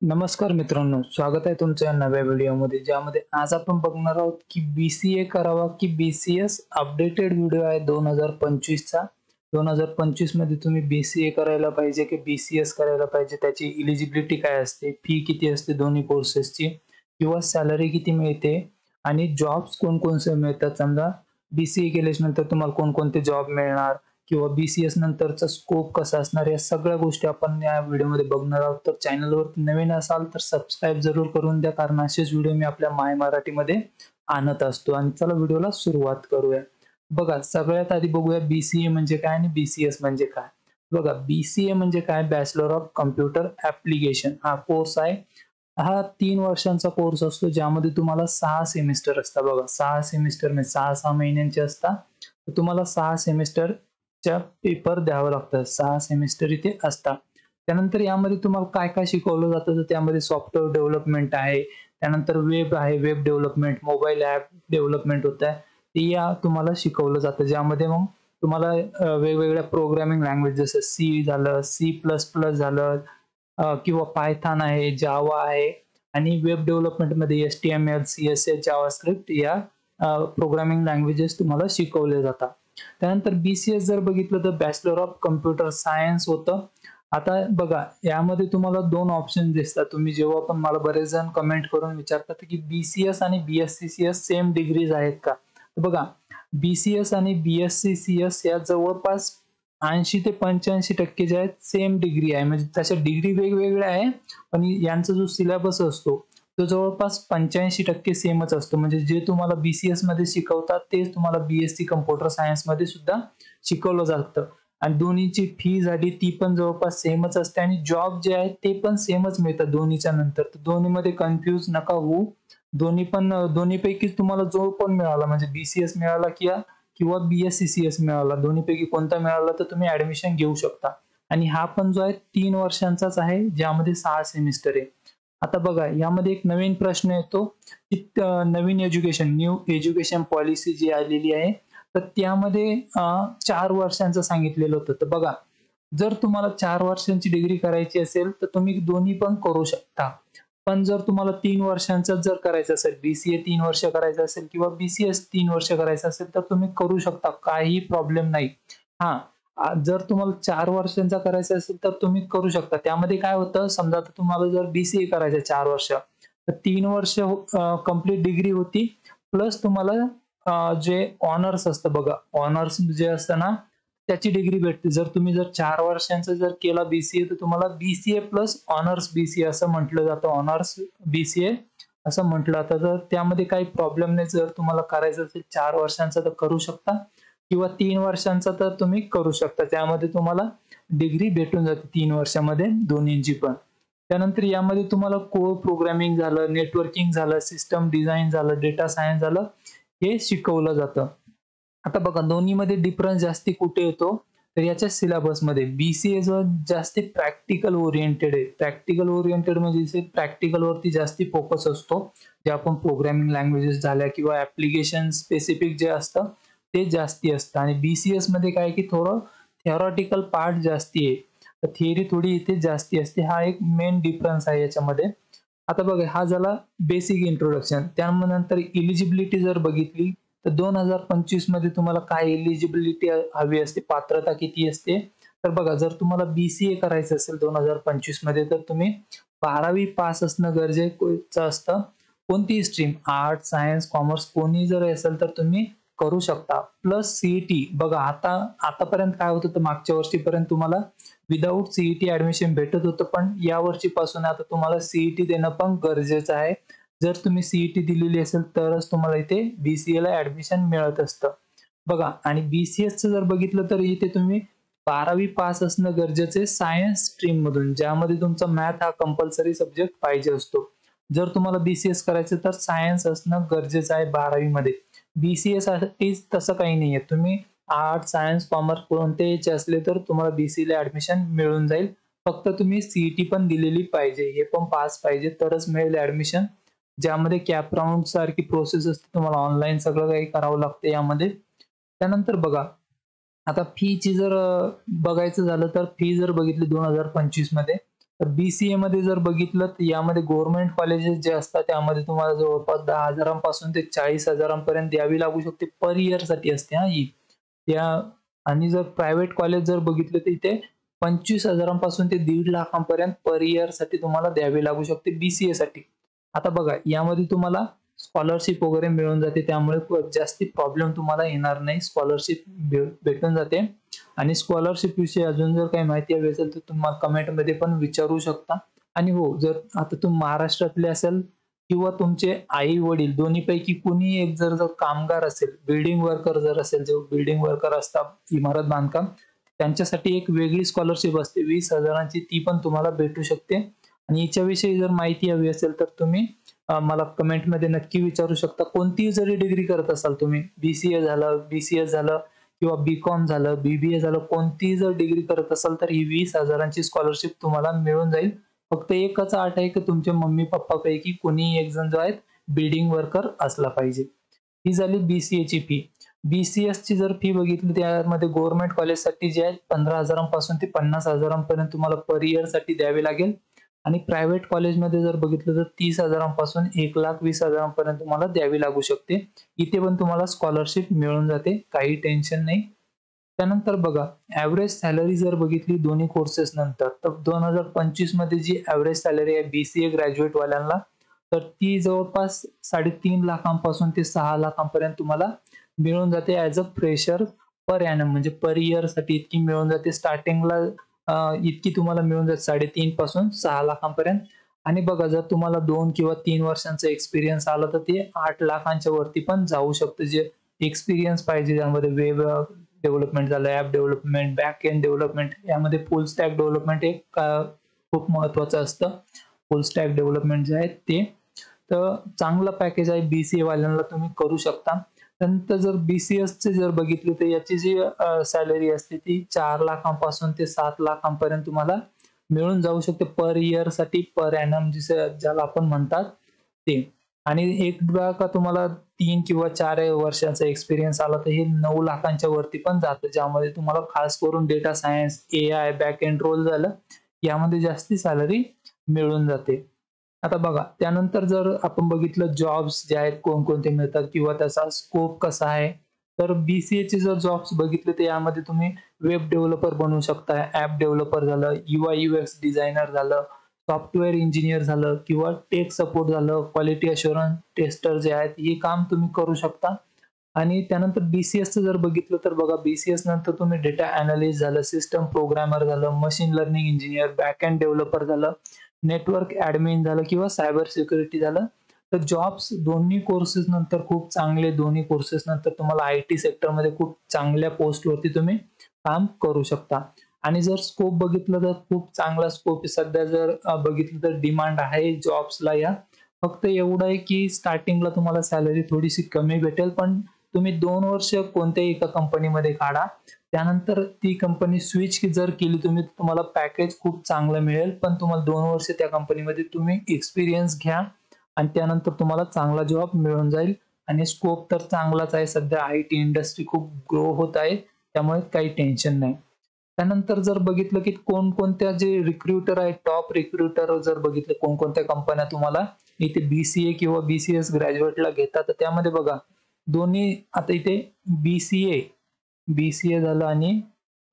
नमस्कार मित्रांनो, स्वागत आहे तुमच्या नव्या व्हिडिओमध्ये ज्यामध्ये आज आपण बघणार आहोत की BCA करावा की BCS अपडेटेड व्हिडिओ आहे 2025 चा. 2025 मध्ये तुम्ही BCA करायला पाहिजे की BCS करायला पाहिजे, त्याची इलिजिबिलिटी काय असते, फी किती असते दोन्ही कोर्सेसची किंवा सॅलरी किती मिळते आणि जॉब्स कोणकोणते मिळतात. समजा BCA केल्याच्या नंतर तुम्हाला कोणकोणते जॉब मिळणार किंवा BCS नंतरचा स्कोप कसा असणार, या सगळ्या गोष्टी आपण या व्हिडिओमध्ये बघणार आहोत. तर चॅनलवरती नवीन असाल तर सबस्क्राईब जरूर करून द्या, कारण असेच व्हिडिओ मी आपल्या माय मराठीमध्ये आणत असतो. आणि चला व्हिडिओला सुरुवात करूया. बघा, सगळ्यात आधी बघूया BCA म्हणजे काय आणि BCS म्हणजे काय. बघा, BCA म्हणजे काय, बॅचलर ऑफ कम्प्युटर ऍप्लिकेशन हा कोर्स आहे. हा 3 वर्षांचा कोर्स असतो, ज्यामध्ये तुम्हाला 6 सेमिस्टर असतात. बघा, 6 सेमिस्टर म्हणजे 6-6 महिन्यांचे असतात. तर तुम्हाला 6 सेमिस्टरच्या पेपर द्यावं लागतं. 6 सेमिस्टर इथे असतात. त्यानंतर यामध्ये तुम्हाला काय काय शिकवलं जातं, तर त्यामध्ये सॉफ्टवेअर डेव्हलपमेंट आहे, त्यानंतर वेब आहे, web development, mobile app development होत आहे, ते या तुम्हाला शिकवलं जातं. ज्यामध्ये मग तुम्हाला वेगवेगळ्या प्रोग्रामिंग लँग्वेज जसं सी झालं, C++ झालं, किंवा पायथॉन आहे, जावा आहे आणि वेब डेव्हलपमेंटमध्ये HTML, CSS, जावास्क्रिप्ट या प्रोग्रामिंग लँग्वेजेस तुम्हाला शिकवले जातात. त्यानंतर BCS जर बघितलं तर बॅचलर ऑफ कम्प्युटर सायन्स होतं. आता बघा, यामध्ये तुम्हाला 2 ऑप्शन दिसतात. तुम्ही जेव्हा पण मला बरेच जण कमेंट करून विचारतात की BCS आणि BSCCS सेम डिग्रीज आहेत का? तर बघा, BCS आणि BSCCS या जवळपास 80 ते 85% जे आहेत सेम डिग्री आहे. म्हणजे तशा डिग्री वेगवेगळ्या आहे, पण यांचा जो सिलेबस असतो तो जवळपास 85% सेमच असतो. म्हणजे जे तुम्हाला BCS मध्ये शिकवतात तेच तुम्हाला BSc कम्प्युटर सायन्स मध्ये सुद्धा शिकवलं जातं. आणि दोन्हीची फी झाली ती पण जवळपास सेमच असते आणि जॉब जे आहेत ते पण सेमच मिळतात दोन्हीच्या नंतर. तर दोन्हीमध्ये कन्फ्यूज नका होऊ. दोन्हीपैकी तुम्हाला जो पण मिळाला, म्हणजे BCS मिळाला किंवा BSCCS मिळाला, दोन्हीपैकी कोणता मिळाला तर तुम्ही ऍडमिशन घेऊ शकता. आणि हा पण जो आहे 3 वर्षांचाच आहे, ज्यामध्ये 6 सेमिस्टर आहे. आता बघा, यामध्ये एक नवीन प्रश्न येतो की नवीन न्यू एज्युकेशन पॉलिसी जी आलेली आहे, तर त्यामध्ये 4 वर्षांचं सांगितलेलं होतं. तर बघा, जर तुम्हाला 4 वर्षांची डिग्री करायची असेल तर तुम्ही दोन्ही पण करू शकता. पण जर तुम्हाला 3 वर्षांचं जर करायचं असेल, BCA 3 वर्ष करायचं असेल किंवा BCS 3 वर्ष करायचं असेल तर तुम्ही करू शकता. काहीही प्रॉब्लेम नाही. हां, जर तुम्हाला 4 वर्षांचा करायचा असेल तर तुम्ही करू शकता. त्यामध्ये काय होतं, समजा आता तुम्हाला जर BCA करायचं 4 वर्ष, तर 3 वर्ष कंप्लीट डिग्री होती. प्लस तुम्हाला जे ऑनर्स असतं बघा, ऑनर्स जे असतं ना, त्याची डिग्री भेटते. जर तुम्ही 4 वर्षांचा जर केला BCA तर तुम्हाला BCA प्लस ऑनर्स BCA असं म्हटलं जातं. ऑनर्स BCA असं म्हटलं जातं. तर त्यामध्ये काही प्रॉब्लेम नाही. जर तुम्हाला करायचं असेल 4 वर्षांचा तर करू शकता किंवा 3 वर्षांचा तर तुम्ही करू शकता. त्यामध्ये तुम्हाला डिग्री भेटून जाते 3 वर्षामध्ये दोन्हींची पण. त्यानंतर यामध्ये तुम्हाला कोर प्रोग्रामिंग झालं, नेटवर्किंग झालं, सिस्टम डिझाइन झालं, डेटा सायन्स झालं, हे शिकवलं जातं. आता बघा, दोन्हीमध्ये डिफरन्स जास्ती कुठे येतो, तर याच्या सिलेबसमध्ये. BCA जो जास्ती प्रॅक्टिकल ओरिएंटेड आहे. प्रॅक्टिकल ओरिएंटेड म्हणजे प्रॅक्टिकल वरती जास्ती फोकस असतो. जे आपण प्रोग्रामिंग लँग्वेजेस झाल्या किंवा ऍप्लिकेशन स्पेसिफिक जे असतं ते जास्ती असतं. आणि BCS मध्ये काय की थोडं थेरॉटिकल पार्ट जास्ती आहे. तर थिअरी थोडी इथे जास्ती असते. हा एक मेन डिफरन्स आहे याच्यामध्ये. आता बघा, हा झाला बेसिक इंट्रोडक्शन. त्यानंतर इलिजिबिलिटी जर बघितली तर 2025 मध्ये तुम्हाला काय इलिजिबिलिटी हवी असते, पात्रता किती असते. तर बघा, जर तुम्हाला BCA करायचं असेल 2025 मध्ये तर तुम्ही 12वी पास असणं गरजेचं असतं. कोणतीही स्ट्रीम, आर्ट, सायन्स, कॉमर्स कोणी जर असेल तर तुम्ही करू शकता. Plus CET. बघा, आतापर्यंत काय होतं, तर मागच्या वर्षीपर्यंत तुम्हाला विदाऊट CET ऍडमिशन भेटत होतं, पण या वर्षीपासून आता तुम्हाला CET देणं पण गरजेचं आहे. जर तुम्ही CET दिलेली असेल तरच तुम्हाला इथे BCA ला ऍडमिशन मिळत असतं. बघा, आणि BCS चं जर बघितलं तर इथे तुम्ही 12वी पास असणं गरजेचं आहे सायन्स स्ट्रीम मधून, ज्यामध्ये तुमचा मॅथ हा कंपल्सरी सब्जेक्ट पाहिजे असतो. जर तुम्हाला BCS करायचं तर सायन्स असणं गरजेचं आहे 12वी मध्ये. BCA साठी तसं काही नाहीये. तुम्ही आर्ट, सायन्स, कॉमर्स कोणतेही असले तर तुम्हाला BCA ला ऍडमिशन मिळून जाईल. फक्त तुम्ही CET पण दिलेली पाहिजे, हे पण पास पाहिजे तरच मिळेल ऍडमिशन. ज्यामध्ये कॅप राउंड सारखी प्रोसेस असते, तुम्हाला ऑनलाईन सगळं काही करावं लागतं यामध्ये. त्यानंतर बघा, आता फीची जर बघायचं झालं तर फी जर बघितली 2025 मध्ये तर BCA मध्ये जर बघितलं तर यामध्ये गव्हर्नमेंट कॉलेजेस जे असतात त्यामध्ये तुम्हाला जवळपास 10,000 पासून ते 40,000 पर्यंत द्यावी लागू शकते पर इयर साठी असते ही त्या. आणि जर प्रायव्हेट कॉलेज जर बघितलं तर इथे 25,000 पासून ते 1.5 लाखांपर्यंत पर इयर साठी तुम्हाला द्यावी लागू शकते BCA साठी. आता बघा यामध्ये तुम्हाला स्कॉलरशिप वगैरे मिळून जाते, त्यामुळे जास्ती प्रॉब्लेम तुम्हाला येणार नाही. स्कॉलरशिप भेटून जाते. आणि स्कॉलरशिप विषयी अजून जर काही माहिती हवी असेल तर तुम्हाला कमेंट मध्ये पण विचारू शकता. आणि हो, जर आता तुम्ही महाराष्ट्रातले असेल किंवा तुमचे आई वडील दोन्हीपैकी कुणी एक जर कामगार असेल, बिल्डिंग वर्कर जर असेल, जे बिल्डिंग वर्कर असतात इमारत बांधकाम, त्यांच्यासाठी एक वेगळी स्कॉलरशिप असते 20,000ची, ती पण तुम्हाला भेटू शकते. आणि याच्याविषयी जर माहिती हवी असेल तर तुम्ही मला कमेंट मध्ये नक्की विचारू शकता. कोणतीही जरी डिग्री करत असाल तुम्ही, BCA झालं, BCS झालं किंवा BCom झालं, BBA झालं, कोणतीही जर डिग्री करत असाल तर ही 20,000ची स्कॉलरशिप तुम्हाला मिळून जाईल. फक्त एकच अट आहे की तुमच्या मम्मी पप्पा पैकी कोणी एक जण जो आहे बिल्डिंग वर्कर असला पाहिजे. ही झाली BCA ची फी. BCS ची जर फी बघितली त्यामध्ये गव्हर्नमेंट कॉलेजसाठी जे आहे 15,000 पासून ते 50,000 पर्यंत तुम्हाला पर इयर साठी द्यावी लागेल. आणि प्रायव्हेट कॉलेजमध्ये जर बघितलं तर 30,000 पासून 1,20,000 पर्यंत तुम्हाला द्यावी लागू शकते. इथे पण तुम्हाला स्कॉलरशिप मिळून जाते, काही टेन्शन नाही. त्यानंतर बघा ऍव्हरेज सॅलरी जर बघितली दोन्ही कोर्सेस नंतर तर 2025 मध्ये जी ऍव्हरेज सॅलरी आहे BCA ग्रॅज्युएट वाल्यांना तर ती जवळपास 3.5 लाखांपासून ते 6 लाखांपर्यंत तुम्हाला मिळून जाते as a fresher per annum, म्हणजे पर इयर साठी इतकी मिळून जाते. स्टार्टिंगला इतकी तुम्हाला मिळून जाते 3.5 पासून 6 लाखांपर्यंत. आणि बघा जर तुम्हाला 2 किंवा 3 वर्षांचा एक्सपिरियन्स आला तर ते 8 लाखांच्या वरती पण जाऊ शकतं. जे एक्सपिरियन्स पाहिजे त्यामध्ये वेब डेव्हलपमेंट झालं, app development, back end development, यामध्ये फुल स्टॅक डेव्हलपमेंट एक खूप महत्वाचं असतं. फुल स्टॅक डेव्हलपमेंट जे आहे ते तर चांगलं पॅकेज आहे BCA वाल्यांना, तुम्ही करू शकता. त्यानंतर जर BCS चे जर बघितले तर याची जी सॅलरी असते ती 4 लाखांपासून ते 7 लाखांपर्यंत तुम्हाला मिळून जाऊ शकते पर इयर साठी, पर एनम ज्याला आपण म्हणतात ते. आणि एकदा का तुम्हाला 3 किंवा 4 वर्षाचा एक्सपिरियन्स आला तर हे 9 लाखांच्या वरती पण जातं, ज्यामध्ये तुम्हाला खास करून data science, AI, back end role झालं यामध्ये जास्ती सॅलरी मिळून जाते. आता बघा त्यानंतर जर आपण बघितलं जॉब्स जे आहेत कोणकोणते मिळतात किंवा त्याचा स्कोप कसा आहे, तर BCA चे जर जॉब्स बघितले तर यामध्ये तुम्ही वेब डेव्हलपर बनू शकता, ऍप डेव्हलपर झालं, UI UX डिझायनर झालं, सॉफ्टवेअर इंजिनियर झालं किंवा टेक सपोर्ट झालं, क्वालिटी अश्युरन्स टेस्टर जे आहेत हे काम तुम्ही करू शकता. आणि त्यानंतर BCS जर बघितलं तर बघा BCS नंतर तुम्ही डेटा अनालिस्ट झालं, सिस्टम प्रोग्रामर झालं, machine learning engineer, back end developer झालं, नेटवर्क ऍडमिन झालं किंवा सायबर सिक्युरिटी झालं. तर जॉब्स दोन्ही कोर्सेस नंतर खूप चांगले, दोन्ही कोर्सेस नंतर तुम्हाला IT सेक्टरमध्ये खूप चांगल्या पोस्टवरती तुम्ही काम करू शकता. आणि जर स्कोप बघितलं तर खूप चांगला स्कोप आहे. सध्या जर बघितलं तर डिमांड आहे जॉब्सला या. फक्त एवढं आहे की स्टार्टिंगला तुम्हाला सॅलरी थोडीशी कमी भेटेल, पण तुम्ही 2 वर्ष कोणत्याही एका कंपनीमध्ये काढा, त्यानंतर ती कंपनी स्विच जर केली तुम्ही तुम्हाला पॅकेज खूप चांगलं मिळेल. पण तुम्हाला 2 वर्ष त्या कंपनीमध्ये तुम्ही एक्सपिरियन्स घ्या आणि त्यानंतर तुम्हाला चांगला जॉब मिळून जाईल. आणि स्कोप तर चांगलाच आहे, सध्या IT इंडस्ट्री खूप ग्रो होत आहे, त्यामुळे काही टेन्शन नाही. त्यानंतर जर बघितलं की कोणकोणत्या जे रिक्रुटर आहेत, टॉप रिक्रुटर जर बघितले कोणकोणत्या कंपन्या तुम्हाला इथे BCA किंवा BCS ग्रॅज्युएटला घेतात, तर त्यामध्ये बघा दोन्ही आता इथे BCA झालं आणि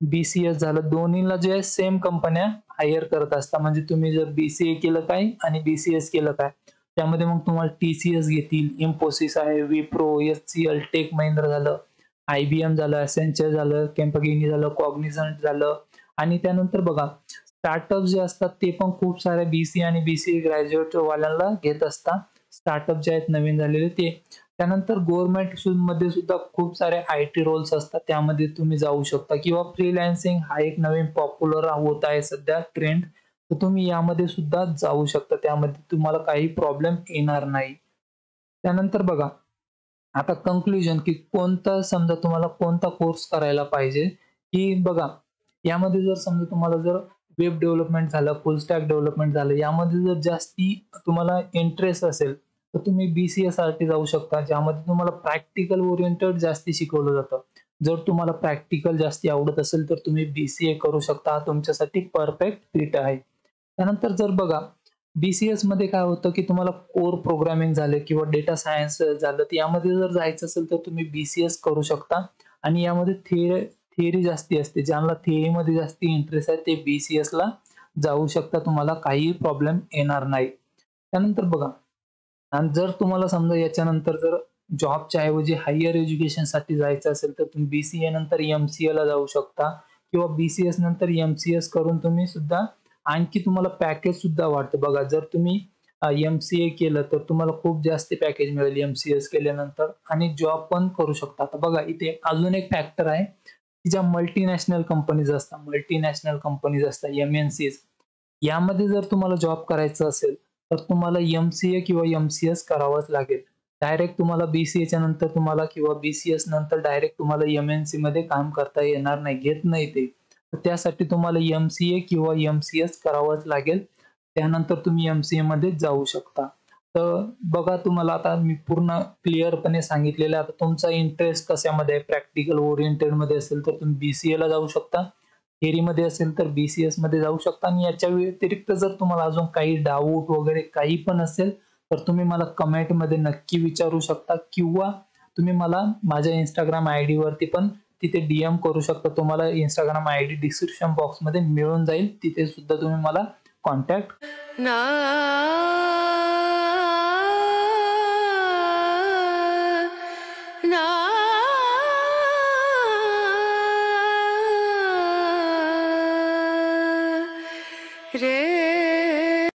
BCS झालं, दोन्हीला जे आहे सेम कंपन्या हायर करत असतात. म्हणजे तुम्ही जर BCA केलं काय आणि BCS केलं काय, त्यामध्ये मग तुम्हाला TCS घेतील, इन्फोसिस आहे, विप्रो, HCL, टेक महिंद्रा झालं, IBM झालं, Accenture झालं, Capgemini झालं, कॉग्निझंट झालं. आणि त्यानंतर बघा स्टार्टअप जे असतात ते पण खूप सारे BCA आणि BCA ग्रॅज्युएट वाल्यांना घेत असतात. स्टार्टअप जे आहेत नवीन झालेले ते. त्यानंतर गव्हर्नमेंट मध्ये सुद्धा खूप सारे IT रोल्स असतात, त्यामध्ये तुम्ही जाऊ शकता. किंवा फ्रीलान्सिंग हा एक नवीन पॉप्युलर होत आहे सध्या ट्रेंड, तर तुम्ही यामध्ये सुद्धा जाऊ शकता, त्यामध्ये तुम्हाला काही प्रॉब्लेम येणार नाही. त्यानंतर बघा आता कंक्लुजन की कोणता, समजा तुम्हाला कोणता कोर्स करायला पाहिजे, की बघा यामध्ये जर समजा तुम्हाला जर वेब डेव्हलपमेंट झालं, फुल स्टॅक डेव्हलपमेंट झालं, यामध्ये जर जास्ती तुम्हाला इंटरेस्ट असेल तर तुम्ही BCA साठी जाऊ शकता, ज्यामध्ये तुम्हाला प्रॅक्टिकल ओरिएंटेड जास्ती शिकवलं जातं. जर तुम्हाला प्रॅक्टिकल जास्ती आवडत असेल तर तुम्ही BCA करू शकता, तुमच्यासाठी परफेक्ट फिट आहे. त्यानंतर जर बघा BCS मध्ये काय होतं की तुम्हाला कोर प्रोग्रामिंग झालं किंवा डेटा सायन्स झालं, तर यामध्ये जर जायचं असेल तर तुम्ही BCS करू शकता. आणि यामध्ये थिअरी जास्ती असते. ज्यांना थिअरीमध्ये जास्ती इंटरेस्ट आहे ते BCS ला जाऊ शकता. तुम्हाला काहीही प्रॉब्लेम येणार नाही. त्यानंतर बघा, आणि जर तुम्हाला समजा याच्यानंतर जर जॉबच्या ऐवजी हायर एज्युकेशनसाठी जायचं असेल तर तुम्ही BCA नंतर MCA ला जाऊ शकता किंवा BCS नंतर MCS करून तुम्ही सुद्धा आणखी तुम्हाला पॅकेज सुद्धा वाढतं. बघा, जर तुम्ही MCA केलं तर तुम्हाला खूप जास्त पॅकेज मिळेल MCS केल्यानंतर आणि जॉब पण करू शकता. आता बघा, इथे अजून एक फॅक्टर आहे की ज्या मल्टीनॅशनल कंपनीज असतात MNCs, यामध्ये जर तुम्हाला जॉब करायचा असेल तर तुम्हाला MCA किंवा MCS करावंच लागेल. डायरेक्ट तुम्हाला BCAच्या नंतर तुम्हाला किंवा BCS नंतर डायरेक्ट तुम्हाला MNC मध्ये काम करता येणार नाही, घेत नाही ते. तर त्यासाठी तुम्हाला MCA किंवा MCS करावंच लागेल. त्यानंतर तुम्ही MCA मध्ये जाऊ शकता. तर बघा, तुम्हाला आता मी पूर्ण क्लिअरपणे सांगितलेलं आहे. आता तुमचा इंटरेस्ट कशामध्ये आहे, प्रॅक्टिकल ओरिएंटेड मध्ये असेल तर तुम्ही BCA ला जाऊ शकता. थिअरी मध्ये असेल तर BCS मध्ये जाऊ शकता. आणि याच्या व्यतिरिक्त जर तुम्हाला अजून काही डाऊट वगैरे काही पण असेल तर तुम्ही मला कमेंट मध्ये नक्की विचारू शकता किंवा तुम्ही मला माझ्या Instagram ID वरती पण तिथे DM करू शकता. तुम्हाला Instagram ID डिस्क्रिप्शन बॉक्स मध्ये मिळून जाईल. तिथे सुद्धा तुम्ही मला कॉन्टॅक्ट